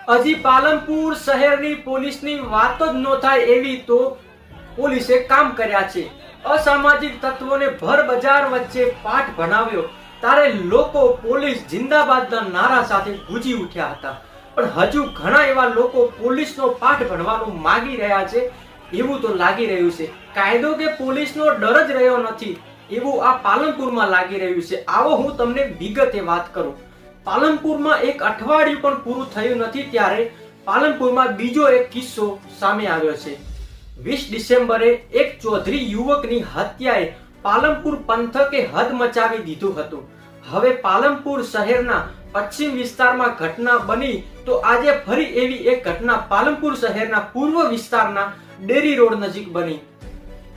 હજી પાલનપુર શહેરની પોલીસની વાત જ ન થાય એવી તો પોલીસે કામ કર્યા છે। અસામાજિક તત્વોને ભર બજાર વચ્ચે પાઠ ભણાવ્યો ત્યારે લોકો પોલીસ જિંદાબાદના નારા સાથે ગુંજી ઉઠ્યા હતા। પણ હજુ ઘણા એવા લોકો પોલીસનો પાઠ ભણવાનું માંગી રહ્યા છે એવું તો લાગી રહ્યું છે। કાયદો કે પોલીસનો ડર જ રહ્યો નથી એવું આ પાલનપુરમાં લાગી રહ્યું છે। આવો હું તમને વિગતે વાત કરું। પાલનપુરમાં એક અઠવાડિયું પણ પૂરું થયું નથી ત્યારે પાલનપુરમાં બીજો એક કિસ્સો સામે આવ્યો છે। 20 ડિસેમ્બરે એક ચૌધરી યુવકની હત્યાએ પાલનપુર પંથકે હદ મચાવી દીધું હતું। હવે પાલનપુર શહેરના પશ્ચિમ વિસ્તારમાં ઘટના બની તો આજે ફરી એવી એક ઘટના પાલનપુર શહેરના પૂર્વ વિસ્તારના ડેરી રોડ નજીક બની।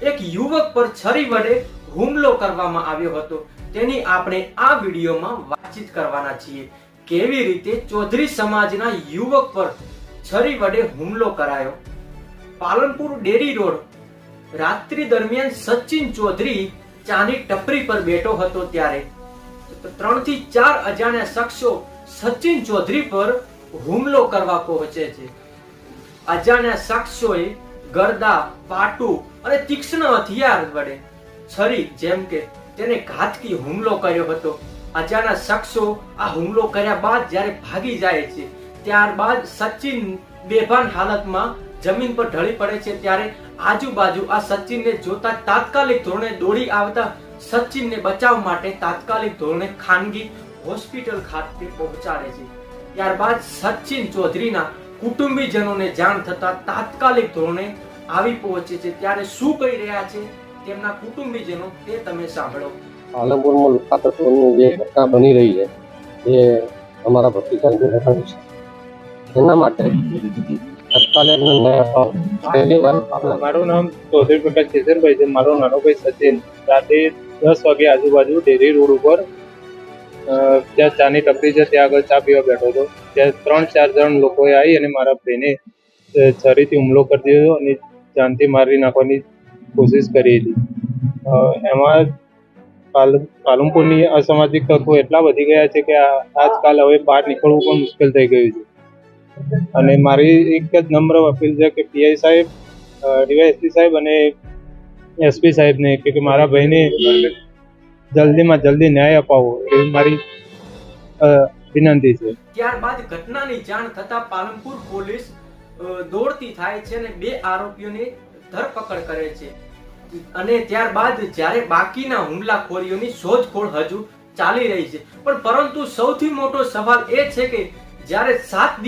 એક યુવક પર છરી વડે હુમલો કરવામાં આવ્યો હતો। તેની આપણે આ વિડીયોમાં વાતચીત કરવાના છીએ। કેવી રીતે ચૌધરી સમાજના યુવક પર છરી વડે હુમલો કરાયો। પાલનપુર ડેરી રોડ રાત્રિ દરમિયાન સચિન ચૌધરી ચાની ટપરી પર બેઠો હતો ત્યારે 3 થી 4 અજાણ્યા શખ્સો સચિન ચૌધરી પર હુમલો કરવા પહોંચે છે। અજાણ્યા શખ્સોએ ગરદા, પાટું અને તીક્ષ્ણ હથિયાર વડે છરી જેમ કે તેને ઘાતકી હુમલો કર્યો હતો। અજાણ્યા શખ્સો આ હુમલો કર્યા બાદ જ્યારે ભાગી જાય છે ત્યારબાદ સચિન બેભાન હાલતમાં જમીન પર ઢળી પડે છે ત્યારે આજુબાજુ આ સચિનને જોતા તાત્કાલિક ધોરણે દોડી આવતા સચિનને બચાવ માટે તાત્કાલિક ધોરણે ખાનગી હોસ્પિટલ ખાતે પહોંચાડે છે। ત્યારબાદ સચિન ચૌધરીના કુટુંબીજનોને જાણ થતા તાત્કાલિક ધોરણે આવી પહોંચે છે। ત્યારે શું કહી રહ્યા છે તેમના કુટુંબીજનો તે તમે સાંભળો। પાલનપુરમાં લુકા તત્વોની જે ઘટના બની રહી છે એ અમારા ભત્રીજાની ઘટના છે। એના માટે તાત્કાલિક ન્યાય અપાવો। મારું નામ ચૌધરી પ્રકાશ કેસરભાઈ છે। મારો નાનો ભાઈ સચિન રાતે 10 વાગે આજુબાજુ ડેરી રોડ ઉપર ત્યાં ચાની ટપરી છે ત્યાં આગળ ચા પીવા બેઠો હતો। ત્યાં 3-4 જણ લોકોએ આવી અને મારા ભાઈને છરીથી હુમલો કરી દીધો અને જાનથી મારી નાખવાની કોશિશ કરી હતી। એમાં પાલનપુરની અસામાજિક તત્વો એટલા વધી ગયા છે કે આજકાલ હવે બહાર નીકળવું પણ મુશ્કેલ થઈ ગયું છે। અને મારી એક જ નમ્ર અપીલ છે કે પીઆઈ સાહેબ, ડીવાયએસપી સાહેબ અને એસપી સાહેબને કે મારા ભાઈને જલ્દીમાં જલ્દી ન્યાય અપાવો એવી મારી વિનંતી છે। ત્યારબાદ ઘટનાની જાણ થતા પાલનપુર પોલીસ દોડતી થાય છે અને 2 આરોપીઓની ધરપકડ કરે છે અને ત્યારબાદ જ્યારે બાકીના હુમલાખોરીઓની શોધખોળ હજુ ચાલી રહી છે। પણ પરંતુ સૌથી મોટો સવાલ એ છે કે જ્યારે 7 દિવસ